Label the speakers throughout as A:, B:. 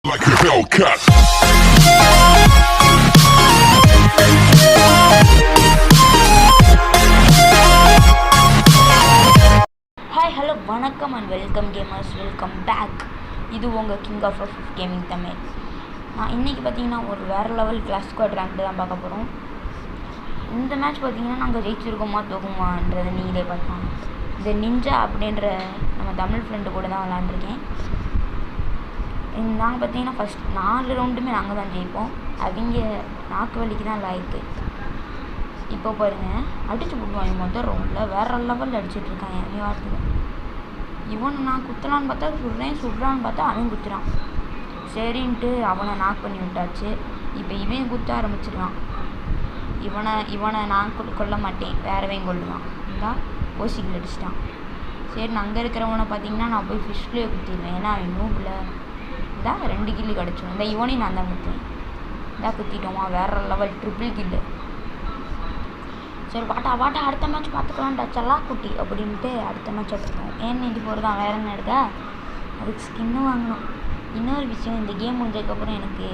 A: like a Hellcat.
B: Hi hello வணக்கம் and welcome gamers, welcome back. இது உங்கள் king of gaming Tamil. நான் இன்றைக்கி பார்த்தீங்கன்னா ஒரு வேறு லெவல் கிளாஸ் ஸ்குவாட் ரேங்க் தான் பார்க்க போகிறோம். இந்த மேட்ச் பார்த்தீங்கன்னா நாங்கள் ஜெயிச்சிருக்கோமா தோக்குமான்றதை நீங்களே பார்க்கலாம். இந்த நிஞ்சா அப்படின்ற நம்ம தமிழ் ஃப்ரெண்டு கூட தான் விளாண்டுருக்கேன். நாங்கள் பார்த்தீங்கன்னா ஃபஸ்ட் 4 ரவுண்டுமே நாங்கள் தான் ஜெயிப்போம். அவங்க நாக்கு வலிக்கு தான் லாய்க்கு. இப்போ பாருங்கள், அடிச்சு போடுவாங்க மொதல் ரவுண்டில் வேறு லெவலில் அடிச்சிட்ருக்காங்க. வார்த்தை இவனை நான் குத்தலான்னு பார்த்தா சுடுறான்னு பார்த்தா அவன் குத்துறான். சரின்ட்டு அவனை நாக் பண்ணி விட்டாச்சு. இப்போ இவன் குத்த ஆரம்பிச்சிருவான். இவனை நான் கொல்ல மாட்டேன், வேறவன் கொள்ளுவான். இந்தா ஓசிக்கில் அடிச்சிட்டான். சரி, நான் அங்கே இருக்கிறவனை பார்த்தீங்கன்னா நான் போய் ஃபிஷ்லேயே குத்திடுவேன். ஏன்னா அவன் நூபில் இந்தா 2 கில்லு கிடச்சிடும். இந்த இவனையும் நான் தான் குத்துவேன். இந்தா குத்திட்டோமா, வேறு லெவல் ட்ரிபிள் கில்லு. சரி வாட்டா அடுத்த மேட்ச் பார்த்துக்கலாம்டா செல்லா குட்டி அப்படின்ட்டு அடுத்த மேட்ச் எடுத்துக்கோம். ஏன்னு இது போகிறது தான், வேறு என்ன எடுக்க, அதுக்கு ஸ்கின்னு வாங்கணும். இன்னொரு விஷயம், இந்த கேம் முடிஞ்சதுக்கப்புறம் எனக்கு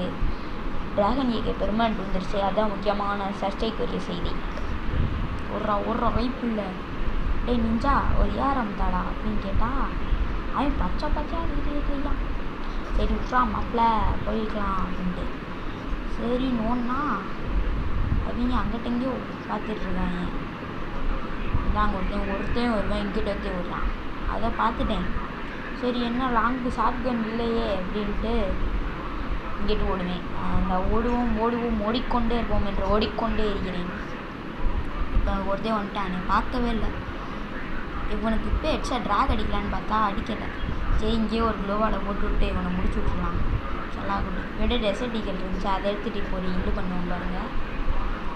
B: ட்ராகன் ஏகே பெர்மனண்ட் வந்துருச்சு. அதுதான் முக்கியமான சர்ச்சைக்குரிய செய்தி. ஒரு வைப்பு இல்லை. டேய் நிஞ்சா ஒரு ஏரம் தாடா அப்படின்னு கேட்டால் அவன் பச்சை இல்லையா. சரி விட்றா மாப்பிள்ள போயிக்கலாம் அப்படின்ட்டு சரி நோன்னா அவங்க அங்கிட்ட எங்கேயோ பார்த்துட்ருக்காங்க. இதாங்க ஒருத்தையும் வருவேன், இங்கிட்ட ஒருத்தையும் விட்றான். அதை பார்த்துட்டேன். சரி என்ன லாங்கு ஷாட்கன் இல்லையே அப்படின்ட்டு இங்கிட்டு ஓடுவேன். அந்த ஓடிக்கொண்டே இருப்போம் என்று ஓடிக்கொண்டே இருக்கிறேன். இப்போ ஒருத்தையும் வந்துட்டானே, பார்க்கவே இல்லை. இவனுக்கு இப்போ எக்ஸ்ட்ரா ட்ராக் அடிக்கலான்னு பார்த்தா அடிக்கலை. சரி இங்கேயே ஒரு க்ளோவால் போட்டு விட்டு இவனை முடிச்சு விட்ருலாம். சொல்லாக்குட்டி விட டெசர்ட் டிக்கெட் இருந்துச்சு, அதை எடுத்துகிட்டு இப்போ ஒரு இது பண்ணுவோம் பாருங்கள்.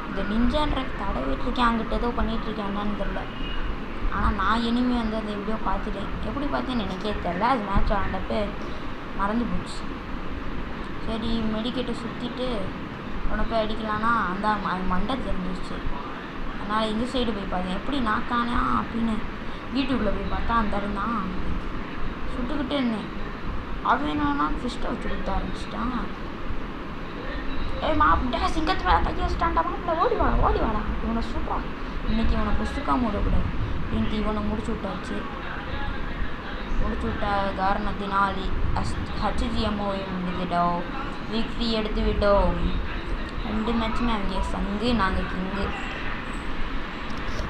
B: இந்த நிஞ்சான்ற தடவிட்டுருக்கேன், அங்கிட்ட ஏதோ பண்ணிகிட்ருக்கேன் என்னன்னு தெரில. ஆனால் நான் இனிமேல் வந்து அதை எப்படியோ பார்த்துட்டேன். எப்படி பார்த்தேன்னு எனக்கே தெரில. அது மேட்ச் ஆண்டப்போ மறந்து போச்சு. சரி மெடிக்கெட்டை சுற்றிட்டு உனக்கு அடிக்கலான்னா அந்த மண்டை தெரிஞ்சிருச்சு. அதனால் இந்த சைடு போய் பார்த்தேன், எப்படி நாக்கானா அப்படின்னு யூடியூப்பில் போய் பார்த்தா அந்த இருந்தான். சுட்டுக்கிட்டே இருந்தேன். அவன் என்னன்னா ஃபிஸ்ட்டை வச்சு கொடுத்த ஆரம்பிச்சிட்டான். மாப்பிட்டா சிங்கத்து மேலே கையை வச்சுட்டான்டா, மாப்பிள்ள ஓடி வாடா இவனை சுட்றா. இன்றைக்கி இவனை புஸ்துக்காம விடக்கூடாது அப்படின்ட்டு இவனை முடிச்சு விட்டாச்சு. முடிச்சு விட்ட காரணத்தினால் HGMOவை முடிஞ்சிட்டோம். விக்ட்ரி எடுத்து விட்டோம். 2 மேட்சுமே அங்கே சங்கு, நாங்கள் கிங்கு.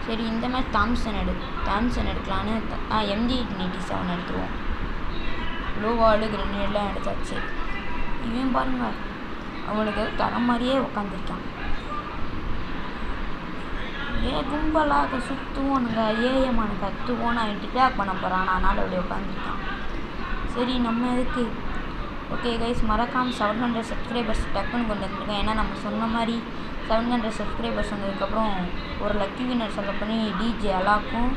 B: சரி இந்த மேட்ச் தாம்சன் எடுக்கலான்னு MG87 எடுத்துருவோம். லோவாலு கிரனேட்லாம் எடுத்தாச்சு. இவன் பாருங்க, அவனுக்கு தர மாதிரியே உட்காந்துருக்கான். கும்பலாக சுற்றுவோனுங்க, ஏஎமான கற்றுவோன்னு அவன் டிக்டாக் பண்ண போகிறான். அதனால் அப்படியே உட்காந்துருக்கான். சரி நம்ம எதுக்கு. ஓகே கைஸ், மறக்காமல் 700 சப்ஸ்கிரைபர்ஸ் டக்குன்னு கொண்டு வந்துருக்கேன். ஏன்னா நம்ம சொன்ன மாதிரி 700 சப்ஸ்கிரைபர்ஸ் வந்ததுக்கப்புறம் ஒரு லக்கி வின்னர் செலக்ட் பண்ணி டிஜே அலாக்கும்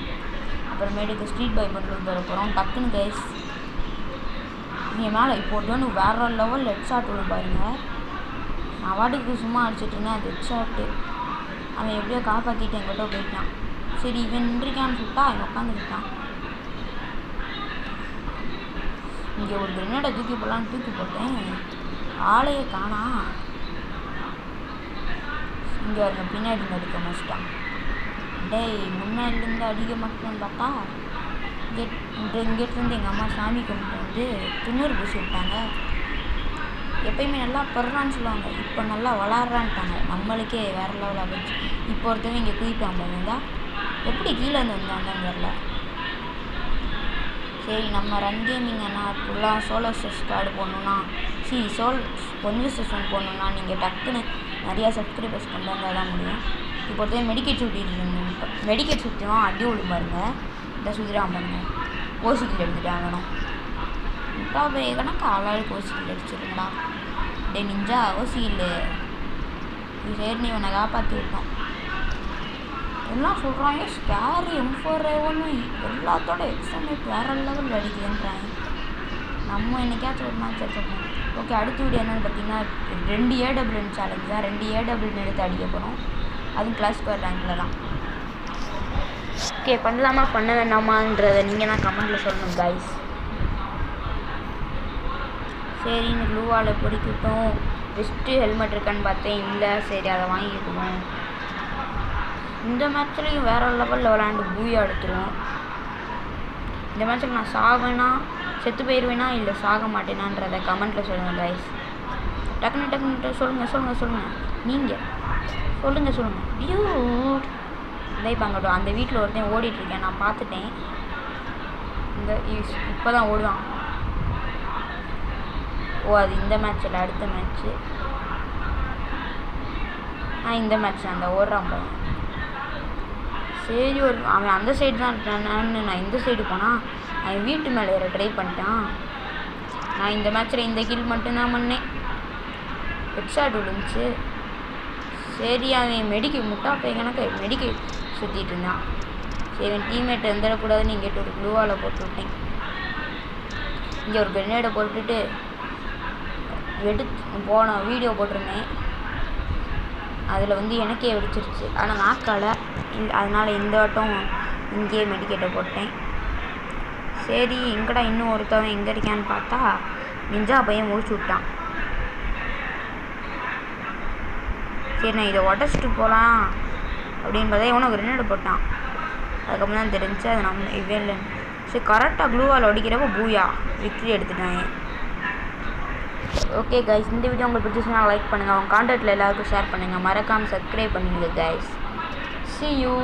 B: அப்புறமேட்டுக்கு ஸ்ட்ரீட் பாய் பண்ணி தர போகிறோம். டக்குன்னு கைஸ் நீங்கள் மேலே இப்போ ஒன்று வேறு லெவல் ஹெட் ஷாட் விடும் பாருங்கள். நான் வாட்டுக்கு சும்மா அடிச்சிட்டு இருந்தேன், அது ஹெட் ஷாட்டு. அவன் எப்படியோ காப்பாற்றிட்டு எங்கிட்ட போயிட்டான். சரி இவன் நின்றுக்கான்னு சொல்லிட்டா அவன் உட்காந்துக்கிட்டான். இங்கே ஒரு கிரனேடை தூக்கி போட்டேன், ஆளையே காணா. இங்கே இருக்க பின்னாடி அடிக்க மாட்டான். டேய் முன்னாடிலேருந்து அடிக்க மாட்டேன்னு பார்த்தா இங்கேருந்து எங்கள் அம்மா சாமி கும்பிட்டு வந்து துண்ணூறு பூசி விட்டாங்க. எப்பயுமே நல்லா படுறான்னு சொல்லுவாங்க, இப்போ நல்லா வளர்றான்ட்டாங்க. நம்மளுக்கே வேறு லெவலாக போச்சு. இப்போ ஒருத்தவங்க இங்கே குதிப்பாங்க இருந்தால் எப்படி கீழே இருந்து வந்தாங்கன்னு தெரில. சரி நம்ம ரன் கேமிங் என்ன ஃபுல்லாக சோலோ ஸ்கார்டு போடணுன்னா பொன்விசன் போடணுன்னா நீங்கள் டக்குன்னு நிறையா சப்ஸ்கிரைபர்ஸ் கொண்டு வந்தால் தான் முடியும். இப்போ ஒருத்தர் மெடிக்கேட் சுற்றினா அடி விடும் பாருங்க. இந்த சுதிராம பாருங்க, ஓசிக்கில் எடுத்துகிட்டு வாங்கணும். முட்டாவே கணக்கு ஆளாளுக்கு ஓசிக்கில் அடிச்சிருங்கடா. டே நிஞ்சா ஓசிக்கில் சரி நீ உன்னை காப்பாற்றி விட்டோம். எல்லாம் சொல்கிறாங்க ஸ்கேரு M4A1 எல்லாத்தோட எக்ஸாமேட் வேறு லெவல் அடிக்குதுன்றாங்க. நம்ம என்னைக்காச்சும் ஒரு மேட்ச் எடுத்துப்போம். ஓகே, அடுத்த வீடியோ என்னென்னு பார்த்தீங்கன்னா 2 AWN சேலஞ்ச் தான். 2 AWN எடுத்து அடிக்க போகிறோம். அதுவும் கிளாஸ் ஸ்கொயர் ரேங்கில் தான். ஓகே, பண்ணலாமா பண்ண வேண்டாமான்றதை நீங்கள் தான் கமெண்ட்டில் சொல்லணும் கைஸ். சரின்னு க்ளூவால் பிடிக்கட்டும். பெஸ்ட்டு ஹெல்மெட் இருக்கான்னு பார்த்தேன், இல்லை. சரி அதை வாங்கிக்குவோம். இந்த மேட்ச்லேயும் வேறு லெவலில் விளாண்டு பூயா எடுத்துருவோம். இந்த மேட்ச்சில் நான் சாவேனா செத்து போயிடுவேனா இல்லை சாக மாட்டேனான்றதை கமெண்ட்டில் சொல்லுங்கள் கைஸ். டக்குன்னு சொல்லுங்கள் நீங்கள் சொல்லுங்கள் டியூட். இதை இப்போ அந்த வீட்டில் ஒருத்தன் ஓடிட்டுருக்கேன், நான் பார்த்துட்டேன். இப்போ தான் ஓடுவான். ஓ அது இந்த மேட்ச்சில் அடுத்த மேட்ச்சு. இந்த மேட்ச் அந்த ஓடுறான் போகிறேன். சரி அவன் அந்த சைடு தான் இருக்கான்னு நான் இந்த சைடு போனால் அவன் வீட்டு மேலே ஏற ட்ரை பண்ணிட்டான். நான் இந்த மேட்ச்சில் இந்த கில் மட்டும்தான் பண்ணேன். ஹெட்ஷாட் விழுந்துச்சு. சரி அவன் முட்டா கணக்கு மெடிக்கல் சுற்றிட்டு இருந்தான். சரி அவன் டீம்மேட் வந்துடக்கூடாதுன்னு இங்கிட்ட ஒரு க்ளூவால் போட்டு விட்டேன். இங்கே ஒரு கிரெனேடை போட்டுட்டு போன வீடியோ போட்டிருந்தேன். அதில் எனக்கே வெடிச்சிருச்சு. ஆனால் நாக்கால் அதனால் இந்த வட்டம் இங்கேயே மெடிக்கேட்டை போட்டேன். சரி எங்கடா இன்னும் ஒருத்தவன் எங்கே இருக்கான்னு பார்த்தா நிஞ்சா பையன் முடிச்சு விட்டான். சரி நான் இதை உடச்சிட்டு போகலாம் அப்படின்னு பார்த்தா இவனை கிரெனேடு போட்டான். அதுக்கப்புறம் தான் தெரிஞ்சு அது நம்ம இவன் இல்லைன்னு. சரி கரெக்டாக க்ளூவால் அடிக்கிறப்ப பூயா விக்ட்ரி எடுத்துட்டாங்க. ஓகே கைஸ், இந்த வீடியோ உங்களுக்கு பிடிச்சிச்சுன்னா லைக் பண்ணுங்கள், அவங்க கான்டாக்டில் எல்லாருக்கும் ஷேர் பண்ணுங்கள், மறக்காமல் சப்ஸ்கிரைப் பண்ணுங்கள் கைஸ். See you.